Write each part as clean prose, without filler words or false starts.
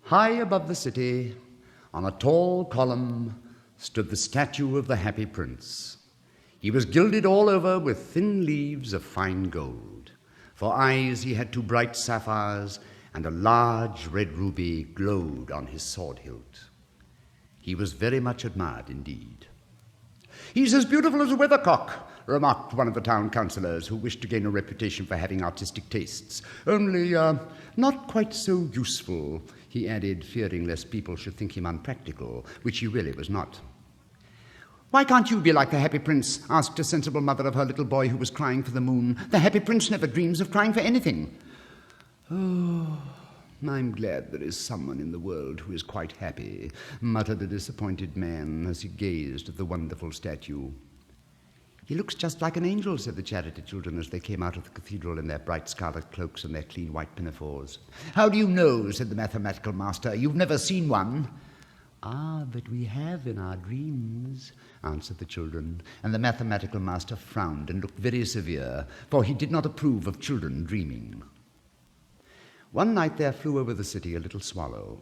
High above the city, on a tall column, stood the statue of the happy prince. He was gilded all over with thin leaves of fine gold. For eyes he had two bright sapphires, and a large red ruby glowed on his sword hilt. He was very much admired indeed. "He's as beautiful as a weathercock," remarked one of the town councillors, who wished to gain a reputation for having artistic tastes. "Only not quite so useful," he added, fearing lest people should think him unpractical, which he really was not. "Why can't you be like the Happy Prince?" asked a sensible mother of her little boy who was crying for the moon. "The Happy Prince never dreams of crying for anything." "Oh, I'm glad there is someone in the world who is quite happy," muttered the disappointed man as he gazed at the wonderful statue. "He looks just like an angel," said the charity children as they came out of the cathedral in their bright scarlet cloaks and their clean white pinafores. "How do you know?" said the mathematical master. "You've never seen one." "Ah, but we have in our dreams," answered the children, and the mathematical master frowned and looked very severe, for he did not approve of children dreaming. One night there flew over the city a little swallow.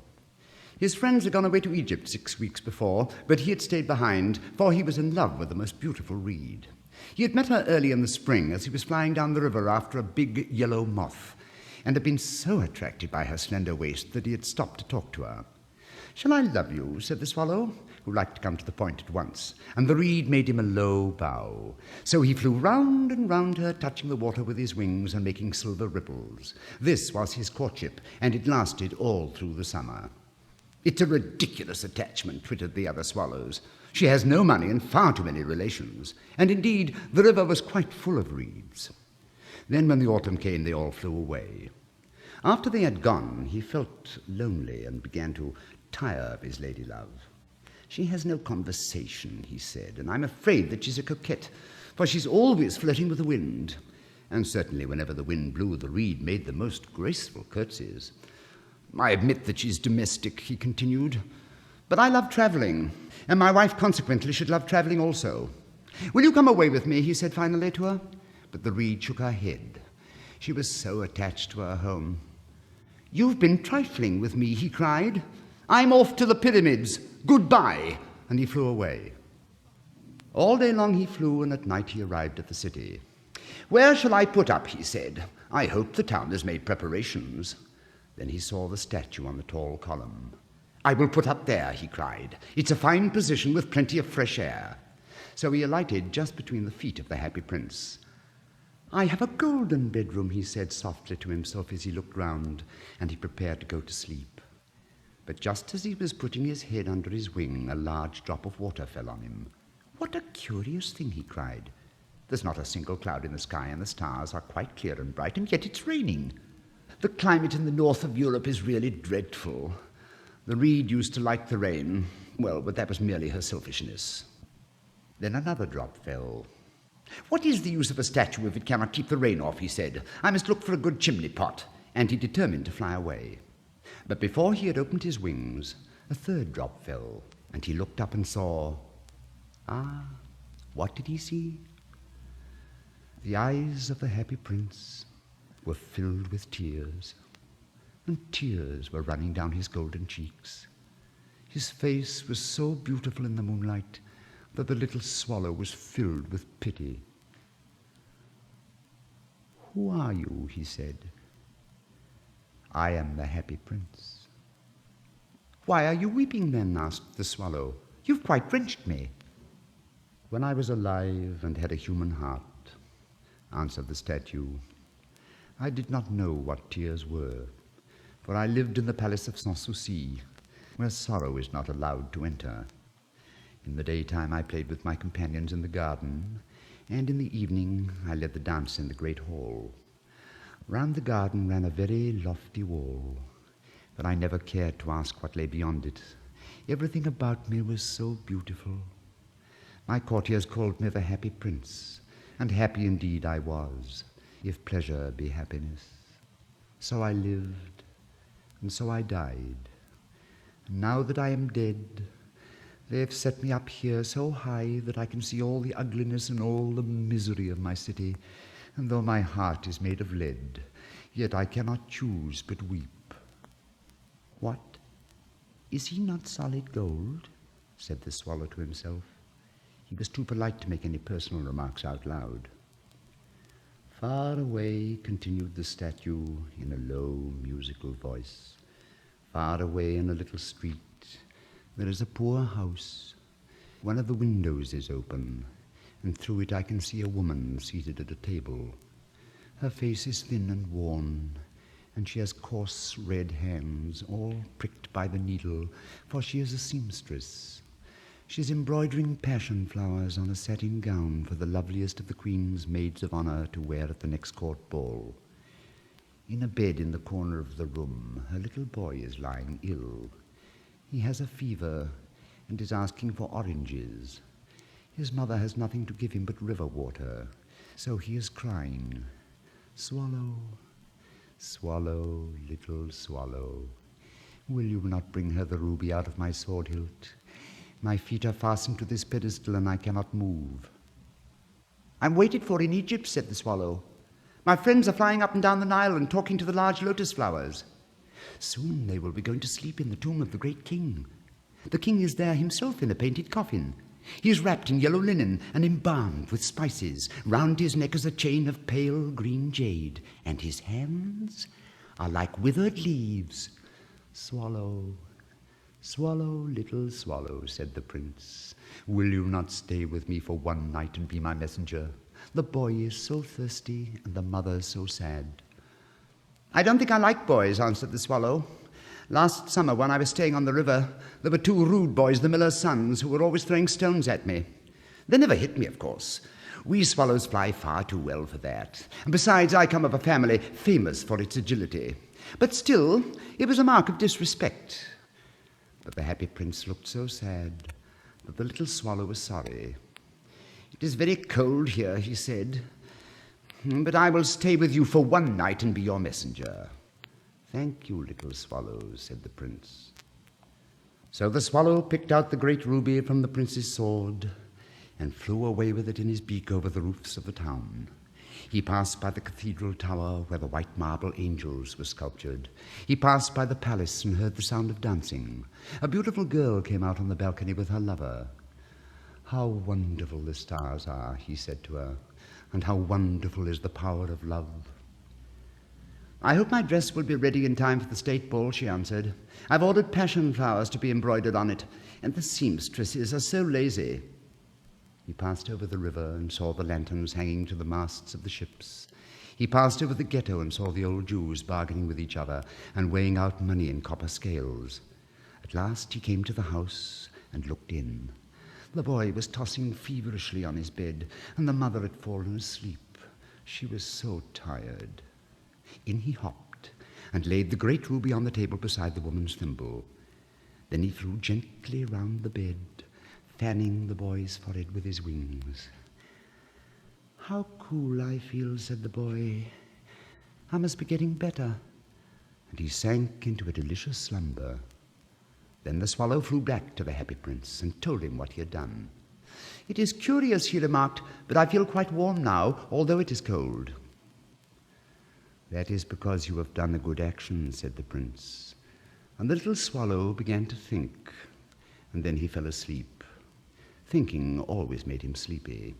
His friends had gone away to Egypt 6 weeks before, but he had stayed behind, for he was in love with the most beautiful reed. He had met her early in the spring as he was flying down the river after a big yellow moth, and had been so attracted by her slender waist that he had stopped to talk to her. "Shall I love you?" said the swallow, who liked to come to the point at once, and the reed made him a low bow. So he flew round and round her, touching the water with his wings and making silver ripples. This was his courtship, and it lasted all through the summer. "It's a ridiculous attachment," twittered the other swallows. "She has no money and far too many relations." And indeed, the river was quite full of reeds. Then when the autumn came, they all flew away. After they had gone, he felt lonely and began to tire of his lady love. "She has no conversation," he said, "and I'm afraid that she's a coquette, for she's always flirting with the wind." And certainly whenever the wind blew, the reed made the most graceful curtsies. "I admit that she's domestic," he continued, "but I love travelling, and my wife consequently should love travelling also. Will you come away with me?" he said finally to her. But the reed shook her head. She was so attached to her home. "You've been trifling with me," he cried. "I'm off to the pyramids. Goodbye." And he flew away. All day long he flew, and at night he arrived at the city. "Where shall I put up?" he said. "I hope the town has made preparations." Then he saw the statue on the tall column. "I will put up there," he cried. "It's a fine position with plenty of fresh air." So he alighted just between the feet of the Happy Prince. "I have a golden bedroom," he said softly to himself as he looked round, and he prepared to go to sleep. But just as he was putting his head under his wing, a large drop of water fell on him. "What a curious thing," he cried. "There's not a single cloud in the sky, and the stars are quite clear and bright, and yet it's raining. The climate in the north of Europe is really dreadful." The reed used to like the rain. Well, but that was merely her selfishness. Then another drop fell. "What is the use of a statue if it cannot keep the rain off?" he said. "I must look for a good chimney pot." And he determined to fly away. But before he had opened his wings, a third drop fell, and he looked up and saw... what did he see? The eyes of the Happy Prince were filled with tears, and tears were running down his golden cheeks. His face was so beautiful in the moonlight that the little swallow was filled with pity. "Who are you?" he said. "I am the Happy Prince." "Why are you weeping then?" asked the swallow. "You've quite drenched me." "When I was alive and had a human heart," answered the statue, "I did not know what tears were, for I lived in the palace of Sans-Souci, where sorrow is not allowed to enter. In the daytime I played with my companions in the garden, and in the evening I led the dance in the great hall. Round the garden ran a very lofty wall, but I never cared to ask what lay beyond it. Everything about me was so beautiful. My courtiers called me the Happy Prince, and happy indeed I was, if pleasure be happiness. So I lived, and so I died. And now that I am dead, they have set me up here so high that I can see all the ugliness and all the misery of my city, and though my heart is made of lead, yet I cannot choose but weep." "What?" "Is he not solid gold?" said the swallow to himself. He was too polite to make any personal remarks out loud. "Far away," continued the statue in a low, musical voice, "far away in a little street, there is a poor house. One of the windows is open, and through it I can see a woman seated at a table. Her face is thin and worn, and she has coarse red hands, all pricked by the needle, for she is a seamstress. She is embroidering passion flowers on a satin gown for the loveliest of the Queen's maids of honor to wear at the next court ball. In a bed in the corner of the room, her little boy is lying ill. He has a fever and is asking for oranges. His mother has nothing to give him but river water, so he is crying, 'Swallow, swallow, little swallow, will you not bring her the ruby out of my sword hilt? My feet are fastened to this pedestal, and I cannot move.' 'I'm waited for in Egypt,' said the swallow. 'My friends are flying up and down the Nile and talking to the large lotus flowers. Soon they will be going to sleep in the tomb of the great king. The king is there himself in a painted coffin. He is wrapped in yellow linen and embalmed with spices. Round his neck is a chain of pale green jade, and his hands are like withered leaves. Swallow, swallow, little swallow,' said the prince, 'will you not stay with me for one night and be my messenger? The boy is so thirsty, and the mother so sad.' 'I don't think I like boys,' answered the swallow. 'Last summer, when I was staying on the river, there were two rude boys, the miller's sons, who were always throwing stones at me. They never hit me, of course. We swallows fly far too well for that. And besides, I come of a family famous for its agility. But still, it was a mark of disrespect.' But the happy prince looked so sad that the little swallow was sorry. 'It is very cold here,' he said, 'but I will stay with you for one night and be your messenger.' 'Thank you, little swallow,' said the prince. So the swallow picked out the great ruby from the prince's sword and flew away with it in his beak over the roofs of the town. He passed by the cathedral tower where the white marble angels were sculptured. He passed by the palace and heard the sound of dancing. A beautiful girl came out on the balcony with her lover. 'How wonderful the stars are,' he said to her, 'and how wonderful is the power of love.' 'I hope my dress will be ready in time for the state ball,' she answered. 'I've ordered passion flowers to be embroidered on it, and the seamstresses are so lazy.' He passed over the river and saw the lanterns hanging to the masts of the ships. He passed over the ghetto and saw the old Jews bargaining with each other and weighing out money in copper scales. At last he came to the house and looked in. The boy was tossing feverishly on his bed, and the mother had fallen asleep. She was so tired. In he hopped and laid the great ruby on the table beside the woman's thimble. Then he flew gently round the bed, fanning the boy's forehead with his wings. 'How cool I feel,' said the boy. 'I must be getting better.' And he sank into a delicious slumber. Then the swallow flew back to the happy prince and told him what he had done. 'It is curious,' he remarked, 'but I feel quite warm now, although it is cold.' 'That is because you have done a good action,' said the prince. And the little swallow began to think, and then he fell asleep. Thinking always made him sleepy.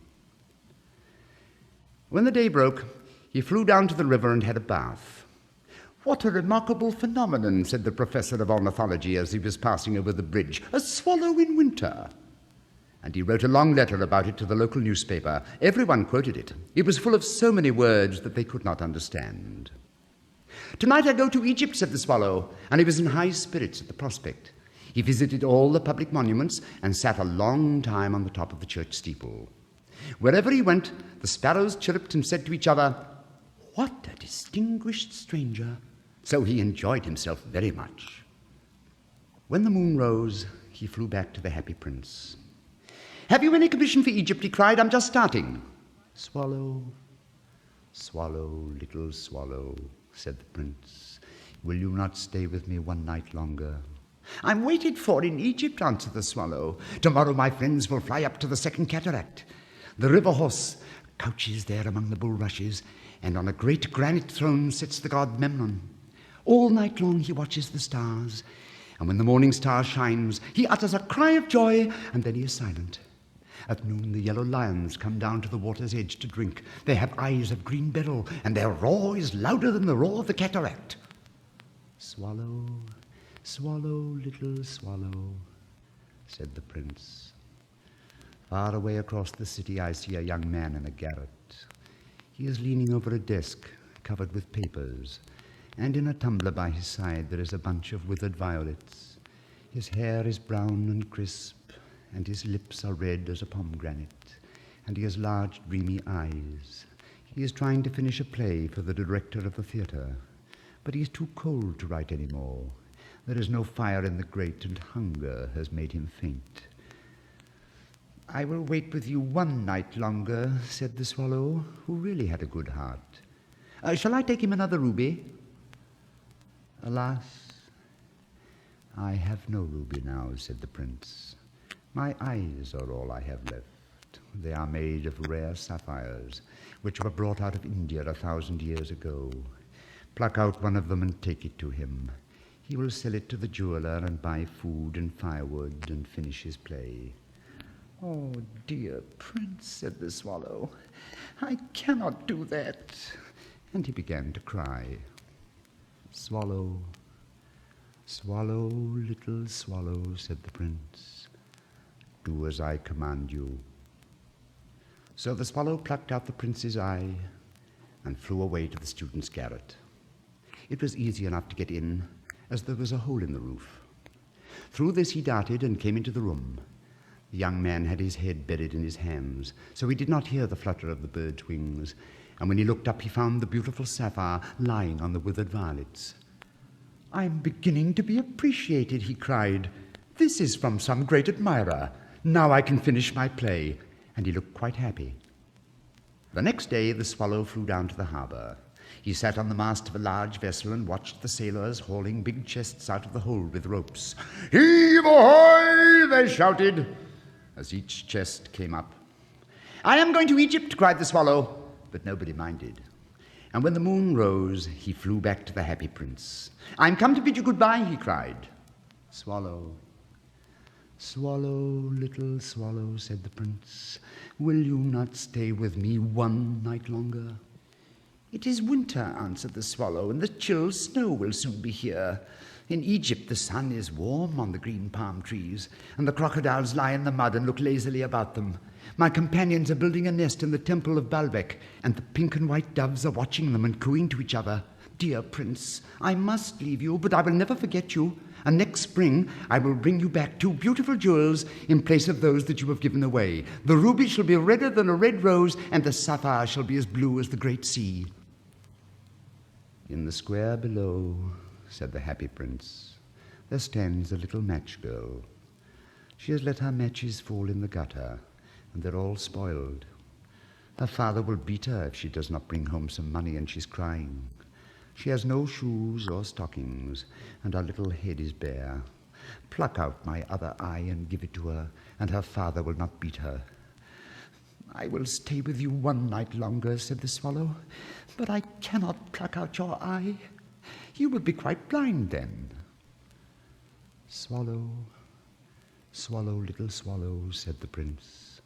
When the day broke, he flew down to the river and had a bath. 'What a remarkable phenomenon,' said the professor of ornithology as he was passing over the bridge. 'A swallow in winter.' And he wrote a long letter about it to the local newspaper. Everyone quoted it. It was full of so many words that they could not understand. 'Tonight I go to Egypt,' said the swallow, and he was in high spirits at the prospect. He visited all the public monuments and sat a long time on the top of the church steeple. Wherever he went, the sparrows chirruped and said to each other, 'What a distinguished stranger!' So he enjoyed himself very much. When the moon rose, he flew back to the happy prince. 'Have you any commission for Egypt?' he cried. 'I'm just starting.' 'Swallow, swallow, little swallow,' said the prince, 'will you not stay with me one night longer?' 'I'm waited for in Egypt,' answered the swallow. 'Tomorrow my friends will fly up to the second cataract. The river horse couches there among the bulrushes, and on a great granite throne sits the god Memnon. All night long he watches the stars, And when the morning star shines, he utters a cry of joy, and then he is silent. At noon, the yellow lions come down to the water's edge to drink. They have eyes of green beryl, and their roar is louder than the roar of the cataract. Swallow, swallow, little swallow, said the prince. Far away across the city, I see a young man in a garret. He is leaning over a desk covered with papers, and in a tumbler by his side there is a bunch of withered violets. His hair is brown and crisp, and his lips are red as a pomegranate, and he has large, dreamy eyes. He is trying to finish a play for the director of the theatre, but he is too cold to write any more. There is no fire in the grate, and hunger has made him faint. I will wait with you one night longer, said the swallow, who really had a good heart. Shall I take him another ruby? Alas, I have no ruby now, said the prince. My eyes are all I have left. They are made of rare sapphires, which were brought out of India 1,000 years ago. Pluck out one of them and take it to him. He will sell it to the jeweler and buy food and firewood and finish his play. Oh, dear prince, said the swallow, I cannot do that. And he began to cry. Swallow, swallow, little swallow, said the prince. Do as I command you. So the swallow plucked out the prince's eye and flew away to the student's garret. It was easy enough to get in, as there was a hole in the roof. Through this he darted and came into the room. The young man had his head buried in his hands, so he did not hear the flutter of the bird's wings, and when he looked up he found the beautiful sapphire lying on the withered violets. I'm beginning to be appreciated, he cried. This is from some great admirer. Now I can finish my play. And he looked quite happy. The next day the swallow flew down to the harbour. He sat on the mast of a large vessel and watched the sailors hauling big chests out of the hold with ropes. Heave ahoy! They shouted as each chest came up. I am going to Egypt, cried the swallow, but nobody minded. And when the moon rose, he flew back to the happy prince. I'm come to bid you goodbye, he cried. Swallow, swallow, little swallow, said the prince, will you not stay with me one night longer? It is winter, answered the swallow, and the chill snow will soon be here. In Egypt the sun is warm on the green palm trees, and the crocodiles lie in the mud and look lazily about them. My companions are building a nest in the temple of Baalbek, and the pink and white doves are watching them and cooing to each other. Dear prince, I must leave you, but I will never forget you, and next spring I will bring you back 2 beautiful jewels in place of those that you have given away. The ruby shall be redder than a red rose, and the sapphire shall be as blue as the great sea. In the square below, said the happy prince, there stands a little match girl. She has let her matches fall in the gutter, and they're all spoiled. Her father will beat her if she does not bring home some money, and she's crying. She has no shoes or stockings, and her little head is bare. Pluck out my other eye and give it to her, and her father will not beat her. I will stay with you one night longer, said the swallow, but I cannot pluck out your eye. You will be quite blind then. Swallow, swallow, little swallow, said the prince,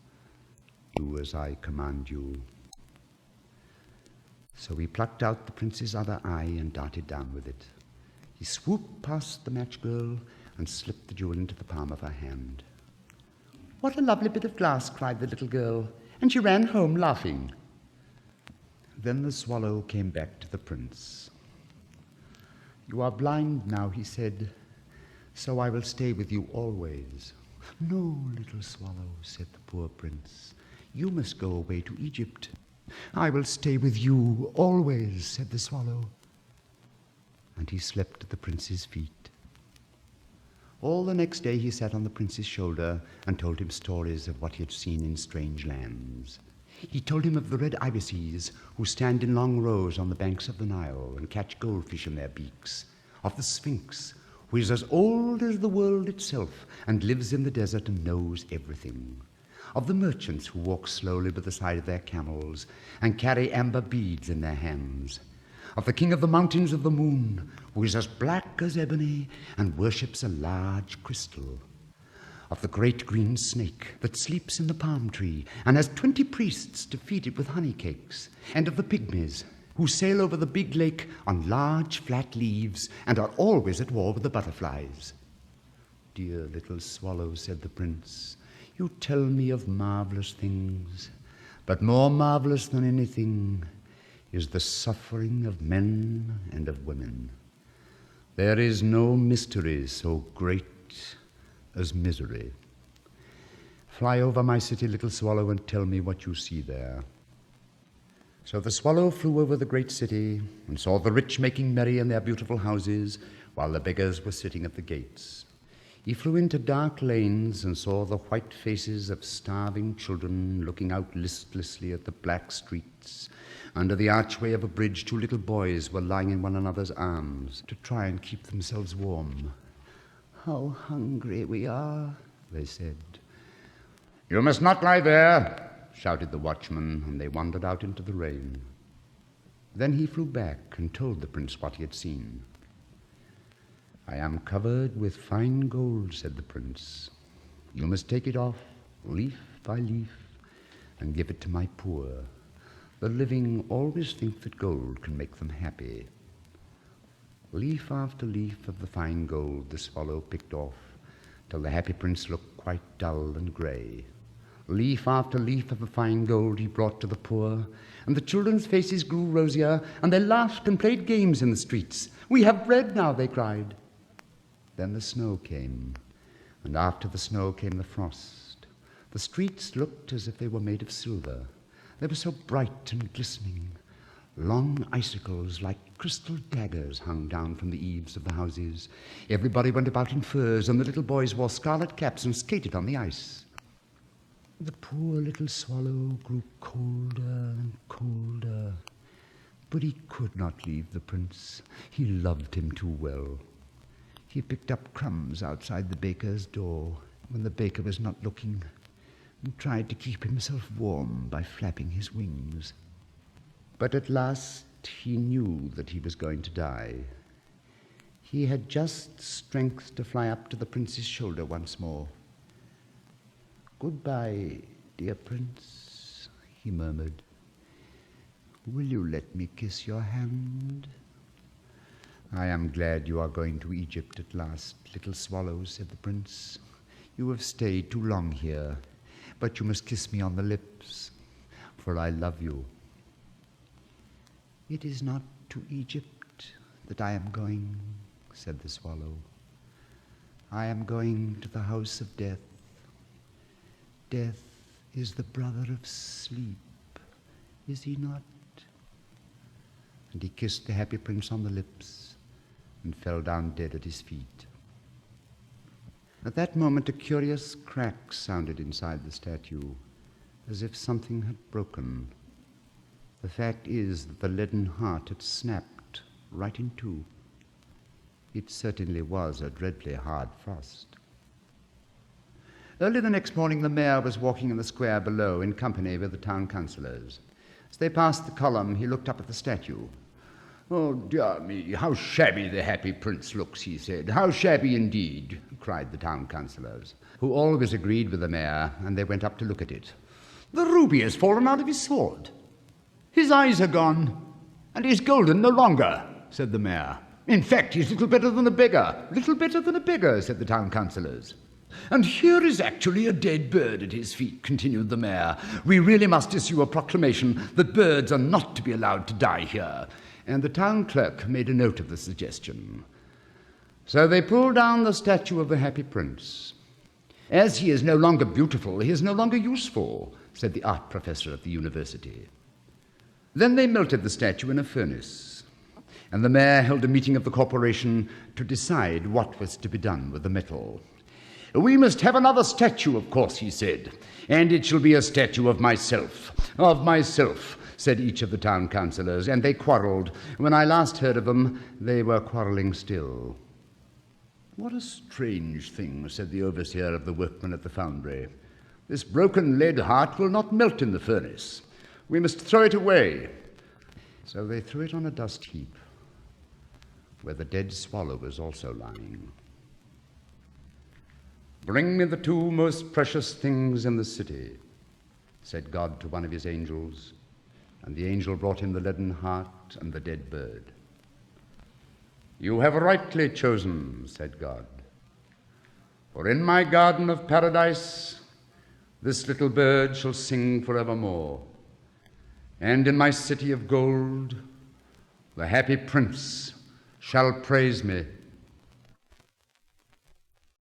do as I command you. So he plucked out the prince's other eye and darted down with it. He swooped past the match girl and slipped the jewel into the palm of her hand. What a lovely bit of glass, cried the little girl, and she ran home laughing. Then the swallow came back to the prince. You are blind now, he said, so I will stay with you always. No, little swallow, said the poor prince, you must go away to Egypt. I will stay with you always, said the swallow. And he slept at the prince's feet. All the next day he sat on the prince's shoulder and told him stories of what he had seen in strange lands. He told him of the red ibises who stand in long rows on the banks of the Nile and catch goldfish in their beaks, of the Sphinx, who is as old as the world itself and lives in the desert and knows everything, of the merchants who walk slowly by the side of their camels and carry amber beads in their hands, of the king of the mountains of the moon, who is as black as ebony and worships a large crystal, of the great green snake that sleeps in the palm tree and has 20 priests to feed it with honey cakes, and of the pygmies who sail over the big lake on large flat leaves and are always at war with the butterflies. Dear little swallow, said the prince, you tell me of marvelous things, but more marvelous than anything is the suffering of men and of women. There is no mystery so great as misery. Fly over my city, little swallow, and tell me what you see there. So the swallow flew over the great city and saw the rich making merry in their beautiful houses, while the beggars were sitting at the gates. He flew into dark lanes and saw the white faces of starving children looking out listlessly at the black streets. Under the archway of a bridge, 2 little boys were lying in one another's arms to try and keep themselves warm. How hungry we are, they said. You must not lie there, shouted the watchman, and they wandered out into the rain. Then he flew back and told the prince what he had seen. I am covered with fine gold, said the prince. You must take it off, leaf by leaf, and give it to my poor. The living always think that gold can make them happy. Leaf after leaf of the fine gold the swallow picked off, till the happy prince looked quite dull and grey. Leaf after leaf of the fine gold he brought to the poor, and the children's faces grew rosier, and they laughed and played games in the streets. We have bread now, they cried. Then the snow came, and after the snow came the frost. The streets looked as if they were made of silver. They were so bright and glistening. Long icicles like crystal daggers hung down from the eaves of the houses. Everybody went about in furs, and the little boys wore scarlet caps and skated on the ice. The poor little swallow grew colder and colder, but he could not leave the prince. He loved him too well. He picked up crumbs outside the baker's door when the baker was not looking, and tried to keep himself warm by flapping his wings. But at last he knew that he was going to die. He had just strength to fly up to the prince's shoulder once more. Goodbye, dear prince, he murmured. Will you let me kiss your hand? I am glad you are going to Egypt at last, little swallow, said the prince. You have stayed too long here, but you must kiss me on the lips, for I love you. It is not to Egypt that I am going, said the swallow. I am going to the house of death. Death is the brother of sleep, is he not? And he kissed the happy prince on the lips and fell down dead at his feet. At that moment, a curious crack sounded inside the statue, as if something had broken. The fact is that the leaden heart had snapped right in two. It certainly was a dreadfully hard frost. Early the next morning, the mayor was walking in the square below in company with the town councillors. As they passed the column, he looked up at the statue. Oh, dear me, how shabby the happy prince looks, he said. How shabby indeed, cried the town councillors, who always agreed with the mayor, and they went up to look at it. The ruby has fallen out of his sword. His eyes are gone, and he's golden no longer, said the mayor. In fact, he's little better than a beggar. Little better than a beggar, said the town councillors. And here is actually a dead bird at his feet, continued the mayor. We really must issue a proclamation that birds are not to be allowed to die here. And the town clerk made a note of the suggestion. So they pulled down the statue of the happy prince. As he is no longer beautiful, he is no longer useful, said the art professor at the university. Then they melted the statue in a furnace, and the mayor held a meeting of the corporation to decide what was to be done with the metal. We must have another statue, of course, he said, and it shall be a statue of myself, said each of the town councillors, and they quarrelled. When I last heard of them, they were quarrelling still. What a strange thing, said the overseer of the workmen at the foundry. This broken lead heart will not melt in the furnace. We must throw it away. So they threw it on a dust heap. where the dead swallow was also lying. "Bring me the two most precious things in the city," said God to one of his angels, and the angel brought him the leaden heart and the dead bird. "You have rightly chosen," said God, "for in my garden of paradise this little bird shall sing forevermore, and in my city of gold the happy prince shall praise me